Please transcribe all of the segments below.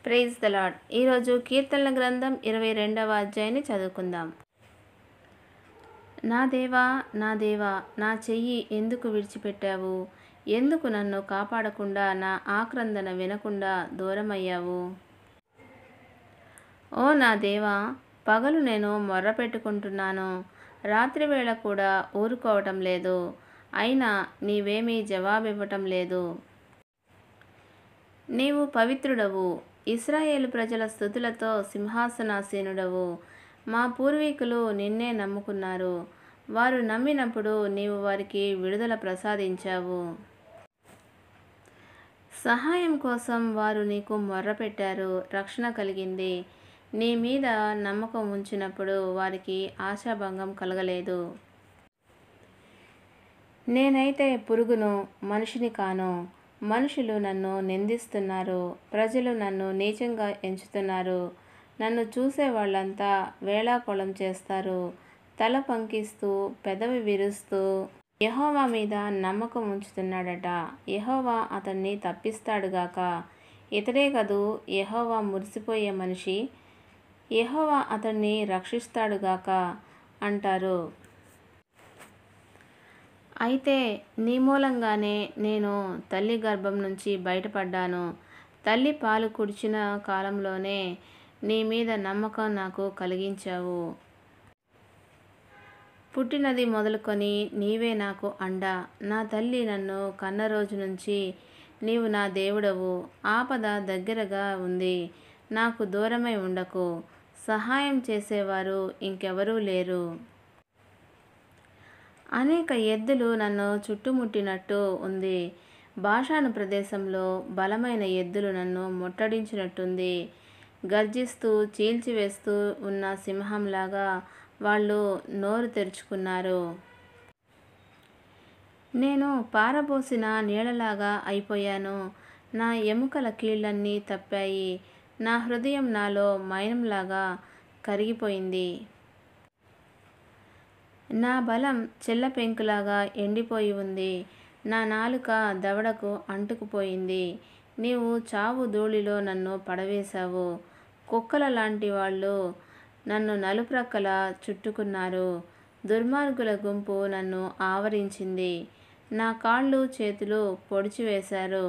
Praise the lord. ఈరోజు కీర్తనల గ్రంథం 22వ అధ్యాయాన్ని చదువుకుందాం. నా దేవా, నా దేవా, నా చెయ్యి ఎందుకు విడిచిపెట్టావు? ఎందుకు నన్ను కాపాడకుండా నా ఆక్రందన వినకుండా దూరమయ్యావు? ఓ నా దేవా, పగలు నేను మొర్రపెట్టుకుంటున్నాను, రాత్రివేళ కూడా ఊరుకోవటం లేదు. అయినా నీవేమీ జవాబివ్వటం లేదు. నీవు పవిత్రుడవు, ఇశ్రాయేలు ప్రజల స్తుతులతో సింహాసనాసీనుడవు. మా పూర్వీకులు నిన్నే నమ్ముకున్నారు. వారు నమ్మినప్పుడు నీవు వారికి విడుదల ప్రసాదించావు. సహాయం కోసం వారు నీకు మొర్రపెట్టారు, రక్షణ కలిగింది. నీ మీద నమ్మకం ఉంచినప్పుడు వారికి ఆశాభంగం కలగలేదు. నేనైతే పురుగును, మనిషిని కాను. మనుషులు నన్ను నిందిస్తున్నారు, ప్రజలు నన్ను నీచంగా ఎంచుతున్నారు. నన్ను చూసే వాళ్ళంతా వేళాకోళం చేస్తారు. తల పంకిస్తూ, పెదవి విరుస్తూ యెహోవా మీద నమ్మకం ఉంచుతున్నాడట. యెహోవా అతన్ని తప్పిస్తాడుగాక. ఇతడే కదూ యెహోవా మురిసిపోయే మనిషి. యెహోవా అతన్ని రక్షిస్తాడుగాక అంటారు. అయితే నీ మూలంగానే నేను తల్లి గర్భం నుంచి బయటపడ్డాను. తల్లి పాలు కుడిచిన కాలంలోనే నీ మీద నమ్మకం నాకు కలిగించావు. పుట్టినది మొదలుకొని నీవే నాకు అండ. నా తల్లి నన్ను కన్న రోజు నుంచి నీవు నా దేవుడవు. ఆపద దగ్గరగా ఉంది, నాకు దూరమై ఉండకు. సహాయం చేసేవారు ఇంకెవరూ లేరు. అనేక ఎద్దులు నన్ను చుట్టుముట్టినట్టు ఉంది. బాషాను ప్రదేశంలో బలమైన ఎద్దులు నన్ను ముట్టడించినట్టుంది. గర్జిస్తూ చీల్చివేస్తూ ఉన్న సింహంలాగా వాళ్ళు నోరు తెరుచుకున్నారు. నేను పారబోసిన నీళ్ళలాగా అయిపోయాను. నా ఎముకల కీళ్ళన్నీ తప్పాయి. నా హృదయం నాలో మైనంలాగా కరిగిపోయింది. నా బలం చెల్లపెంకులాగా ఎండిపోయి ఉంది. నా నాలుక దవడకు అంటుకుపోయింది. నీవు చావు ధూళిలో నన్ను పడవేశావు. కుక్కల లాంటి వాళ్ళు నన్ను నలుప్రక్కలా చుట్టుకున్నారు. దుర్మార్గుల గుంపు నన్ను ఆవరించింది. నా కాళ్ళు చేతులు పొడిచివేశారు.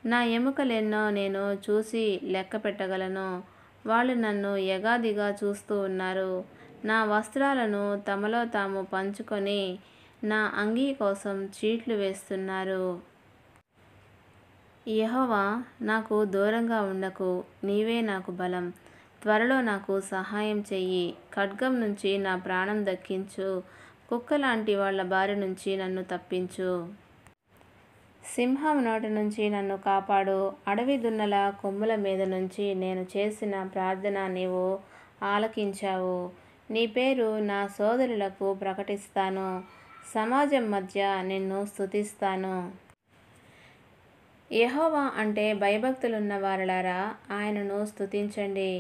నా ఎముకలెన్నో నేను చూసి లెక్క పెట్టగలను. వాళ్ళు నన్ను ఎగాదిగా చూస్తూ ఉన్నారు. నా వస్త్రాలను తమలో తాము పంచుకొని నా అంగీ కోసం చీట్లు వేస్తున్నారు. యెహోవా, నాకు దూరంగా ఉండకు. నీవే నాకు బలం. త్వరలో నాకు సహాయం చెయ్యి. ఖడ్గం నుంచి నా ప్రాణం దక్కించు. కుక్కలాంటి వాళ్ళ బారి నుంచి నన్ను తప్పించు. సింహం నోటి నుంచి నన్ను కాపాడు. అడవి దున్నల కొమ్ముల మీద నుంచి నేను చేసిన ప్రార్థన నీవు ఆలకించావు. నీ పేరు నా సోదరులకు ప్రకటిస్తాను. సమాజం మధ్య నిన్ను స్తుతిస్తాను. యెహోవా అంటే భయభక్తులున్న వారలారా, ఆయనను స్తుతించండి.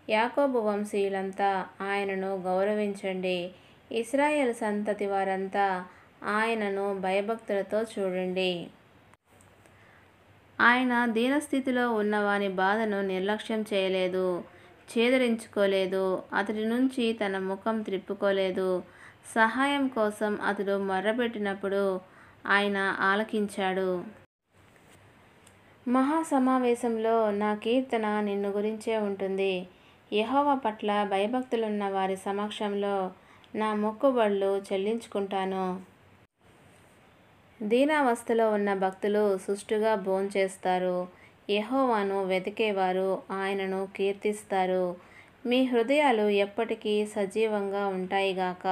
యాకోబు వంశీయులంతా ఆయనను గౌరవించండి. ఇశ్రాయేలు సంతతి వారంతా ఆయనను భయభక్తులతో చూడండి. ఆయన దీనస్థితిలో ఉన్నవాని బాధను నిర్లక్ష్యం చేయలేదు, చేదరించుకోలేదు. అతడి నుంచి తన ముఖం త్రిప్పుకోలేదు. సహాయం కోసం అతడు మొర్రపెట్టినప్పుడు ఆయన ఆలకించాడు. మహాసమావేశంలో నా కీర్తన నిన్ను గురించే ఉంటుంది. యెహోవా పట్ల భయభక్తులున్న వారి సమక్షంలో నా మొక్కుబడులు చెల్లించుకుంటాను. దీనావస్థలో ఉన్న భక్తులు సుష్టుగా భోంచేస్తారు. యెహోవాను వెతికేవారు ఆయనను కీర్తిస్తారు. మీ హృదయాలు ఎప్పటికీ సజీవంగా ఉంటాయిగాక.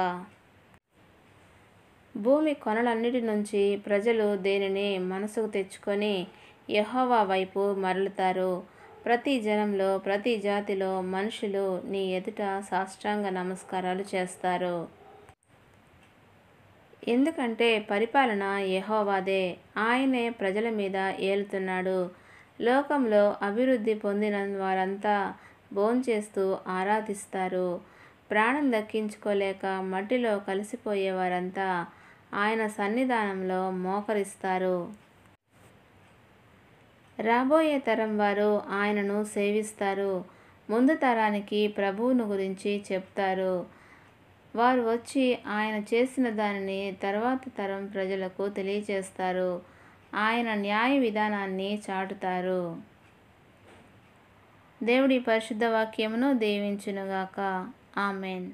భూమి కొనలన్నిటి నుంచి ప్రజలు దేనిని మనసుకు తెచ్చుకొని యెహోవా వైపు మరలుతారు. ప్రతి జనంలో, ప్రతి జాతిలో మనుషులు నీ ఎదుట సాష్టాంగ నమస్కారాలు చేస్తారు. ఎందుకంటే పరిపాలన యెహోవాదే. ఆయనే ప్రజల మీద ఏలుతున్నాడు. లోకంలో అభివృద్ధి పొందిన వారంతా భోంచేస్తూ ఆరాధిస్తారు. ప్రాణం దక్కించుకోలేక మట్టిలో కలిసిపోయే వారంతా ఆయన సన్నిధానంలో మోకరిస్తారు. రాబోయే తరం వారు ఆయనను సేవిస్తారు. ముందు తరానికి ప్రభువును గురించి చెప్తారు. వారు వచ్చి ఆయన చేసిన దానిని తర్వాత తరం ప్రజలకు తెలియచేస్తారు. ఆయన న్యాయ విధానాన్ని చాటుతారు. దేవుడి పరిశుద్ధ వాక్యమును దీవించునుగాక. ఆమెన్.